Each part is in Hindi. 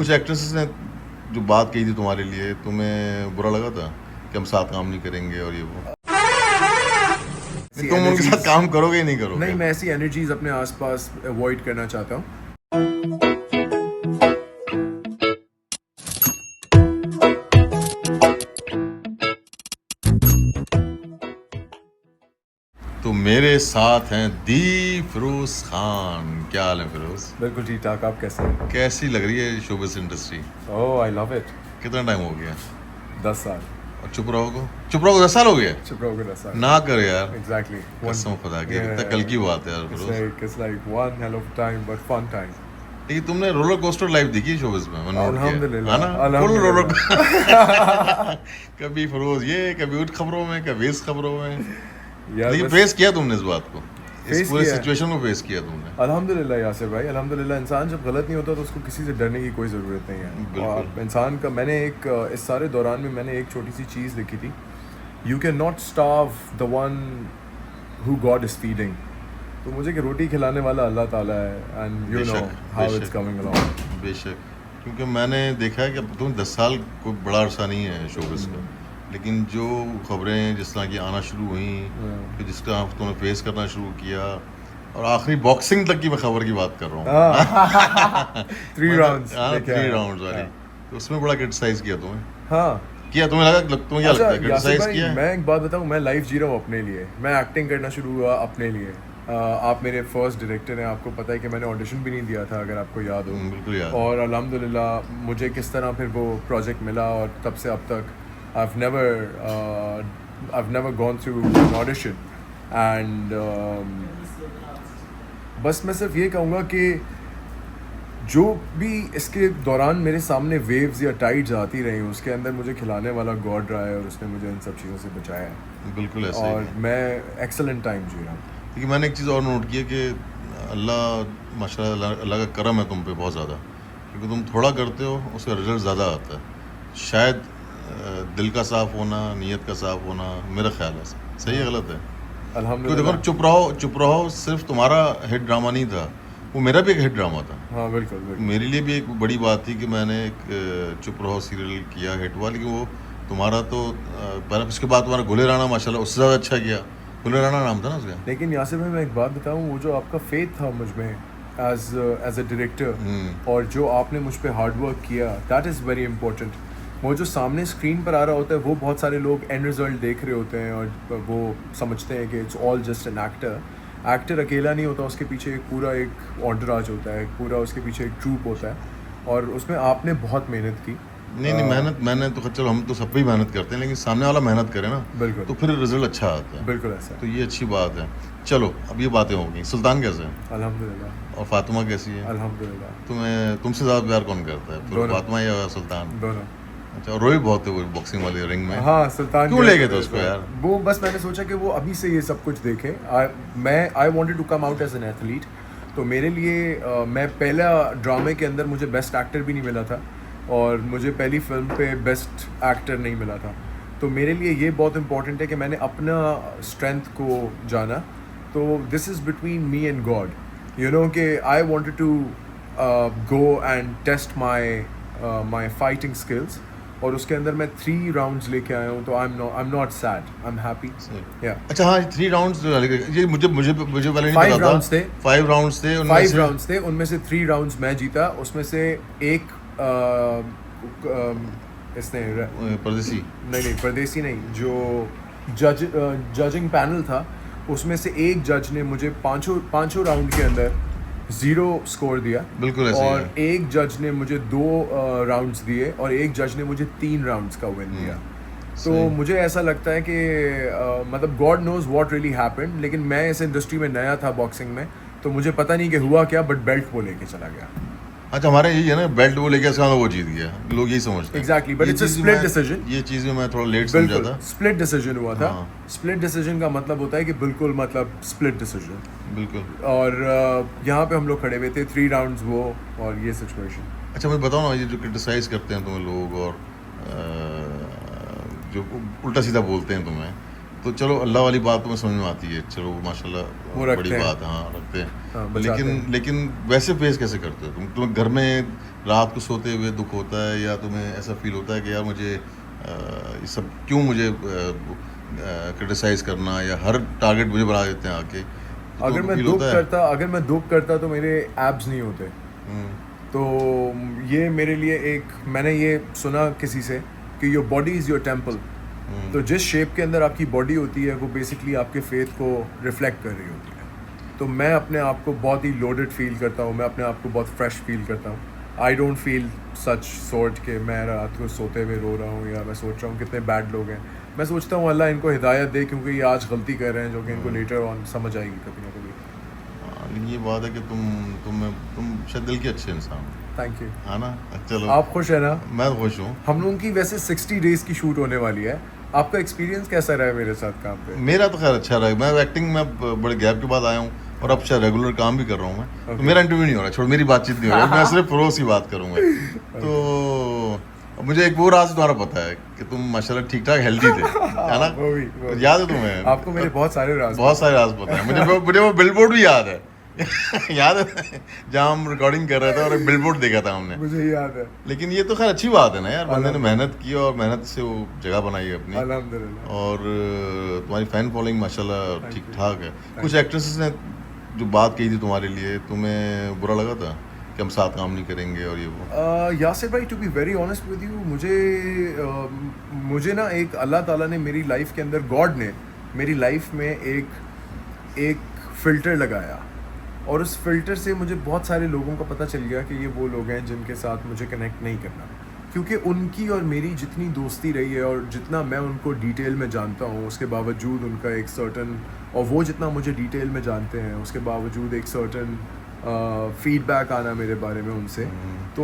कुछ एक्ट्रेसेस ने जो बात कही थी तुम्हारे लिए, तुम्हें बुरा लगा था कि हम साथ काम नहीं करेंगे और ये वो? नहीं, तुम उनके साथ काम करोगे ही नहीं करोगे? नहीं, मैं ऐसी एनर्जीज अपने आसपास अवॉइड करना चाहता हूँ। तो मेरे साथ हैं दी फिरोज खान। क्या हाल है फिरोज? बिल्कुल ठीक ठाक, आप कैसे हैं? कैसी लग रही है showbiz industry? Oh, I love it. कितना टाइम हो गया? 10 साल। और चुप रहो 10 साल हो गए? चुप रहोगे 10 साल? ना कर यार, एग्जैक्टली। कसम खुदा की, कितना कल की बात है यार Firoz. It's like one hell of time but fun time. लेकिन तुमने रोलर कोस्टर लाइफ देखी है शोबिस में? मैंने नोट किया अल्हम्दुलिल्लाह, है ना, फुल अल्हम्दुलिल्लाह। रोलर कभी फिरोज ये, कभी उठ खबरों में, कभी इस खबरों में। यार लेकिन बस फेस किया तुमने इस बात को, इस Face पूरे किया है। सिचुएशन को फेस किया तुमने। अल्हम्दुलिल्लाह यासिर भाई, अल्हम्दुलिल्लाह। इंसान जब गलत नहीं होता तो उसको किसी से डरने की कोई ज़रूरत नहीं है। बिल्कुल। और इंसान का, मैंने एक इस सारे दौरान में मैंने एक छोटी सी चीज़ लिखी थी, you can not starve the one who God is feeding. तो मुझे कि रोटी खिलाने वाला अल्लाह ताला है, एंड यू नो बेशक, हाउ इट्स बेशक। Coming along. बेशक, क्योंकि मैंने देखा है कि अब तुम 10 साल कोई बड़ा अरसा नहीं है शोबिस का, लेकिन जो खबरें जिस तरह की आना शुरू हुई, फिर जिसका तुमने फेस करना शुरू किया, और आखिरी बॉक्सिंग तक की मैं खबर की बात कर रहा हूँ। 3 राउंड्स हाँ, लेके 3 आया। राउंड्स वाली, हाँ। तो उसमें बड़ा क्रिटिसाइज किया तुम्हें। हाँ। किया तुम्हें लगा, तुम्हें क्या अच्छा लगता है यासिर क्रिटिसाइज भाई, किया है? मैं एक बात बताऊँ, मैं लाइफ जी रहा हूँ अपने लिए। मैं एक्टिंग करना शुरू हुआ अपने लिए। आप मेरे फर्स्ट डायरेक्टर हैं, आपको पता है कि मैंने ऑडिशन भी नहीं दिया था, अगर आपको याद हो। बिल्कुल याद। और अल्हम्दुलिल्लाह मुझे किस तरह फिर वो प्रोजेक्ट मिला, और तब से अब तक I've never gone through an audition, and बस मैं सिर्फ ये कहूँगा कि जो भी इसके दौरान मेरे सामने वेव्स या टाइड्स आती रही, उसके अंदर मुझे खिलाने वाला गॉड रहा है, और उसने मुझे इन सब चीज़ों से बचाया है। बिल्कुल ऐसे ही और है। मैं एक्सेलेंट टाइम जी रहा हूँ। लेकिन मैंने एक चीज़ और नोट की है कि अल्लाह माशाल्लाह, अल्लाह का करम है तुम पे बहुत ज़्यादा, क्योंकि तुम थोड़ा करते हो उसका रिजल्ट ज़्यादा आता है। शायद दिल का साफ़ होना, नीयत का साफ़ होना, मेरा ख्याल है सही है गलत है? क्योंकि देखो, अल्हम्दुलिल्लाह। चुप रहो सिर्फ तुम्हारा हिट ड्रामा नहीं था, वो मेरा भी एक हिट ड्रामा था। हाँ बिल्कुल बिल्कुल। मेरे लिए भी एक बड़ी बात थी कि मैंने एक चुप रहो सीरियल किया हिट हुआ, लेकिन वो तुम्हारा तो पहले, उसके बाद तुम्हारा गुले राणा माशाल्लाह उससे ज़्यादा अच्छा किया। गुले राणा नाम था ना उसका? लेकिन यासिर भाई, मैं एक बात बताऊँ, वो जो आपका फेथ था मुझ में एज अ डायरेक्टर, और जो आपने मुझ पे हार्ड वर्क किया, दैट इज़ वेरी इंपॉर्टेंट। वो जो सामने स्क्रीन पर आ रहा होता है, वो बहुत सारे लोग एंड रिजल्ट देख रहे होते हैं, और वो समझते हैं कि it's all just an actor अकेला नहीं होता, उसके पीछे एक ऑन्टराज होता है, पूरा उसके पीछे एक ट्रूप होता है, और उसमें आपने बहुत मेहनत की। नहीं, मेहनत मैंने तो चलो, हम तो सब पे ही मेहनत करते हैं, लेकिन सामने वाला मेहनत करे ना, बिल्कुल तो फिर रिजल्ट अच्छा आता है। बिल्कुल ऐसा तो ये अच्छी बात है। चलो, अब ये बातें हो गई। सुल्तान कैसे है अल्हम्दुलिल्लाह। और फातिमा कैसी है? अल्हम्दुलिल्लाह। तुमसे ज़्यादा प्यार कौन करता है, फिर दोनों। फातिमा या सुल्तान? दोनों। अच्छा, और रोई बहुत है वो बॉक्सिंग वाले रिंग में। हाँ, सुल्तान क्यों ले गए थे उसको यार? वो बस मैंने सोचा कि वो अभी से ये सब कुछ देखे। I wanted to come out as an athlete, तो मेरे लिए मैं पहला ड्रामे के अंदर मुझे बेस्ट एक्टर भी नहीं मिला था, और मुझे पहली फिल्म पे बेस्ट एक्टर नहीं मिला था। तो मेरे लिए ये बहुत इंपॉर्टेंट है कि मैंने अपना स्ट्रेंथ को जाना। तो this is between me and God, you know, कि I wanted to go and test my fighting skills, और उसके अंदर मैं 3 राउंड्स लेके आया हूँ। तो I am not sad, I am happy. या अच्छा, हाँ, 3 राउंड्स, ये मुझे मुझे मुझे पहले नहीं 5 पता था। राउंड्स थे। 5 राउंड्स थे, उनमें 5 से राउंड्स थे, उनमें से 3 राउंड्स मैं जीता। उसमें से एक इसने परदेसी। नहीं, परदेसी नहीं, जो जजिंग पैनल था, उसमें से एक जज ने मुझे पांचों राउंड के अंदर 0 स्कोर दिया। बिल्कुल ऐसे ही और है। एक जज ने मुझे 2 राउंड्स दिए, और एक जज ने मुझे 3 राउंड्स का विन दिया। तो सही। मुझे ऐसा लगता है कि मतलब God knows what really happened, लेकिन मैं इस इंडस्ट्री में नया था बॉक्सिंग में, तो मुझे पता नहीं कि हुआ क्या, बट बेल्ट वो लेके चला गया। अच्छा, हमारे यही है ना, बेल्ट वो लेके उसका वो जीत गया, लोग यही समझते हैं। Exactly, but ये it's a चीज़ split मैं- decision. ये चीज़ में मैं थोड़ा लेट समझा बिल्कुल था। स्प्लिट डिसीजन हुआ था। हाँ। स्प्लिट डिसीजन का मतलब होता है कि बिल्कुल, मतलब स्प्लिट डिसीजन। बिल्कुल। और यहाँ पे हम लोग खड़े हुए थे, 3 राउंड्स वो, और ये सिचुएशन। अच्छा, मुझे बताओ ना, ये जो क्रिटिसाइज करते हैं तुम्हें लोग, और जो उल्टा सीधा बोलते हैं तुम्हें, तो चलो अल्लाह वाली बात तुम्हें समझ में आती है, चलो माशाल्लाह वो रखते बड़ी हैं। बात है, हाँ रखते हैं। हाँ, बचाते हैं। लेकिन वैसे फेस कैसे करते हो तुम्हें घर में रात को सोते हुए दुख होता है, या तुम्हें ऐसा फील होता है कि यार मुझे ये सब क्यों मुझे क्रिटिसाइज करना, या हर टारगेट मुझे बना देते हैं आके, तो अगर मैं फील दुख होता है? करता अगर मैं दुख करता तो मेरे एब्स नहीं होते। हम्म, तो ये मेरे लिए एक, मैंने ये सुना किसी से कि your body is your temple. तो जिस शेप के अंदर आपकी बॉडी होती है वो बेसिकली आपके फेथ को रिफ्लेक्ट कर रही होती है। तो मैं अपने आप को बहुत ही लोडेड फील करता हूँ, मैं अपने आप को बहुत फ्रेश फील करता हूँ। I don't feel such sort के मैं रात को सोते हुए रो रहा हूँ, या मैं सोच रहा हूँ कितने बैड लोग हैं। मैं सोचता हूँ अल्लाह इनको हिदायत दे, क्योंकि ये आज गलती कर रहे हैं जो कि इनको लेटर ऑन समझ आएगी कभी ना कभी। हाँ, लेकिन ये बात है कि तुम शायद दिल के अच्छे इंसान हो, थैंक यू। है ना? चलो आप खुश हैं ना? मैं तो खुश हूँ। हम लोगों की वैसे 60 डेज की शूट होने वाली है। आपका एक्सपीरियंस कैसा रहा है मेरे साथ काम पे? मेरा तो खैर अच्छा रहा, मैं एक्टिंग में बड़े गैप के बाद आया हूँ, और अब शायद रेगुलर काम भी कर रहा हूँ मैं। तो Okay. मेरा इंटरव्यू नहीं हो रहा, छोड़ मेरी बातचीत नहीं हो रही, मैं सिर्फ परोस की बात करूँगा। तो अब मुझे एक वो राज तुम्हारा पता है कि तुम माशाल्लाह ठीक ठाक हेल्दी थे, है ना? वो भी। याद है तुम्हें? आपको मेरे बहुत सारे राज बहुत सारे राज पता है मुझे वो बिलबोर्ड भी याद है। याद है जहाँ हम रिकॉर्डिंग कर रहे थे और एक बिलबोर्ड देखा था हमने। मुझे याद है। लेकिन ये तो खैर अच्छी बात है ना यार, बंदे ने मेहनत की और मेहनत से वो जगह बनाई है अपनी। अल्हम्दुलिल्लाह। और तुम्हारी फैन फॉलोइंग माशाल्लाह ठीक ठाक है। कुछ एक्ट्रेसेस ने जो बात कही थी तुम्हारे लिए, तुम्हें बुरा लगा था कि हम साथ काम नहीं करेंगे और ये वो? यासिर भाई, to be very honest with you, मुझे ना एक अल्लाह ताला ने मेरी लाइफ के अंदर, गॉड ने मेरी लाइफ में एक फ़िल्टर लगाया, और उस फिल्टर से मुझे बहुत सारे लोगों का पता चल गया कि ये वो लोग हैं जिनके साथ मुझे कनेक्ट नहीं करना। क्योंकि उनकी और मेरी जितनी दोस्ती रही है और जितना मैं उनको डिटेल में जानता हूँ, उसके बावजूद उनका एक सर्टन, और वो जितना मुझे डिटेल में जानते हैं उसके बावजूद एक सर्टन फीडबैक आना मेरे बारे में उनसे, तो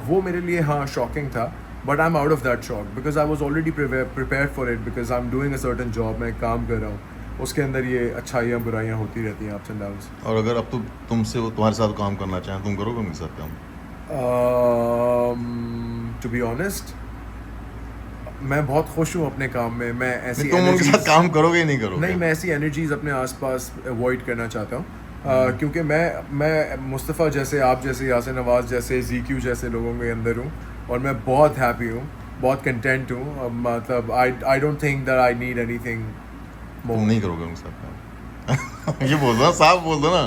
वो मेरे लिए हाँ शॉकिंग था। But I am out of that shock because I was already prepare for it, because I am doing a certain job, मैं काम कर रहा हूँ, उसके अंदर ये अच्छाइयाँ बुराइयाँ होती रहती हैं, अप्स एंड डाउन्स। और अगर अब तो तुमसे वो तुम्हारे साथ काम करना चाहें, तुम करोगे उनके साथ काम? टू बी ऑनेस्ट, मैं बहुत खुश हूँ अपने काम में। मैं ऐसी तुम उनके साथ काम करोगे ही नहीं करोगे? नहीं, मैं ऐसी एनर्जीज अपने आसपास अवॉइड करना चाहता हूँ। क्योंकि मैं मुस्तफ़ा जैसे, आप जैसे, यासिर नवाज़ जैसे, ज़ीक्यू जैसे लोगों के अंदर हूँ, और मैं बहुत हैप्पी हूँ, बहुत कंटेंट हूँ। मतलब I don't think that I need anything. तुम नहीं करोगे उनके साथ काम? ये बोल दो ना, साफ बोल दो ना।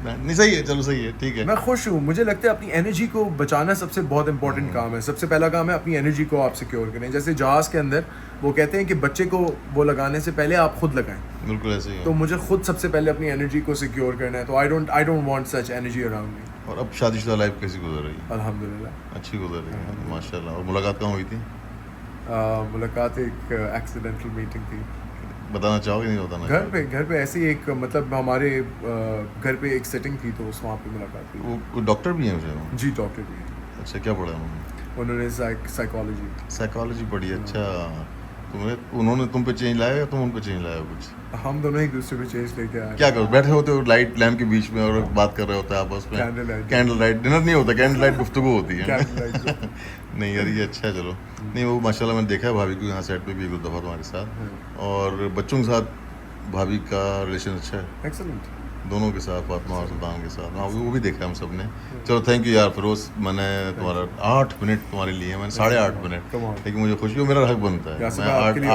नहीं सही है, चलो सही है, ठीक है। मैं खुश हूँ। मुझे लगता है अपनी एनर्जी को बचाना सबसे बहुत इंपॉर्टेंट काम है। सबसे पहला काम है अपनी एनर्जी को आप सिक्योर करें। जैसे जहाज़ के अंदर वो कहते हैं कि बच्चे को वो लगाने से पहले आप खुद लगाएं, बिल्कुल ऐसे ही है। तो मुझे खुद सबसे पहले अपनी एनर्जी को सिक्योर करना है। तो I don't want such energy around me. और अब शादीशुदा लाइफ कैसी गुजर रही है? अल्हम्दुलिल्लाह अच्छी गुजर रही है माशाल्लाह। और मुलाकात कहाँ हुई थी? मुलाकात एक एक्सीडेंटल मीटिंग थी। बताना चाहोगे? नहीं बताना घर पे ऐसी एक, मतलब हमारे घर पे एक सेटिंग थी, तो उस वहाँ पे मुलाकात हुई। वो डॉक्टर भी हैं मुझे वो? जी, डॉक्टर भी हैं। अच्छा, क्या पढ़ा उन्होंने? उन्होंने साइकोलॉजी। साइकोलॉजी पढ़ी है, अच्छा। उन्होंने तुम पे चेंज लाया या तुम उन पे चेंज लाया कुछ? हम दोनों एक दूसरे पे चेंज लेके आए। क्या करो, बैठे होते हो लाइट लैम्प के बीच में और बात कर रहे होते हैं आपस में? कैंडल लाइट डिनर नहीं होता, कैंडल लाइट गुफ्तगू होती है। नहीं यार, ये अच्छा है। चलो, नहीं वो माशाल्लाह मैंने देखा है भाभी को यहाँ सेट पे भी एक दो दफ़ा तुम्हारे साथ, और बच्चों के साथ भाभी का रिलेशन अच्छा है? एक्सीलेंट। दोनों के साथ, फातिमा और सुल्तान के साथ। हाँ, वो भी देखा हम सब ने। चलो थैंक यू यार फिरोज, मैंने तुम्हारा 8 मिनट तुम्हारे लिए, मैंने 8.5 मिनट, लेकिन मुझे खुशी हो, मेरा हक बनता है। मैं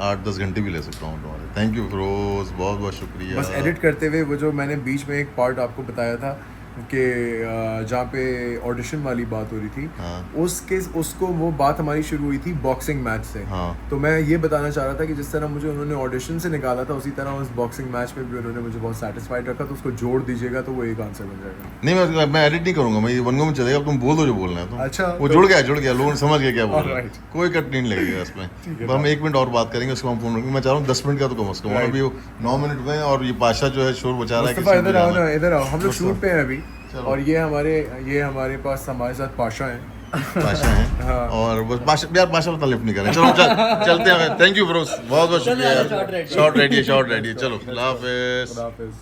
8-10 घंटे भी ले सकता हूँ तुम्हारे। थैंक यू फिरोज, बहुत बहुत शुक्रिया। बस एडिट करते हुए वो जो मैंने बीच में एक पार्ट आपको बताया था कि जहाँ पे ऑडिशन वाली बात हो रही थी, हाँ। उसको वो बात हमारी शुरू हुई थी बॉक्सिंग मैच से। हाँ। तो मैं ये बताना चाह रहा था कि जिस तरह मुझे उन्होंने ऑडिशन से निकाला था, उसी तरह उस बॉक्सिंग मैच में भी उन्होंने मुझे बहुत सेटिस्फाइड रखा। तो उसको जोड़ दीजिएगा तो वो एक आंसर बन जाएगा। नहीं, मैं एडिट नहीं करूंगा, मैं ये वन गो में चलेगा, तुम बोल दो जो बोलना है। तुम अच्छा, वो तो... जुड़ गया, लोग समझ गए क्या बोल रहे हैं, Alright. कोई कट नहीं लगेगा इसमें। हम 1 मिनट और बात करेंगे, उसको हम फोन रखेंगे। मैं चाह रहा हूँ 10 मिनट का तो कम से कम, अभी 9 मिनट में, और ये पाशा जो है शोर बचा रहा है। इधर आओ ना, इधर आओ, हम लोग शूट पे हैं अभी, और ये हमारे पास हमारे साथ पाशा हैं। पाशा हैं। हाँ। और बस पाशा उतना लिफ्ट नहीं करें। चलो चलते हैं। थैंक यू ब्रोस, बहुत बहुत शुक्रिया। शॉर्ट रेडी है, चलो, अल्लाह हाफिज़।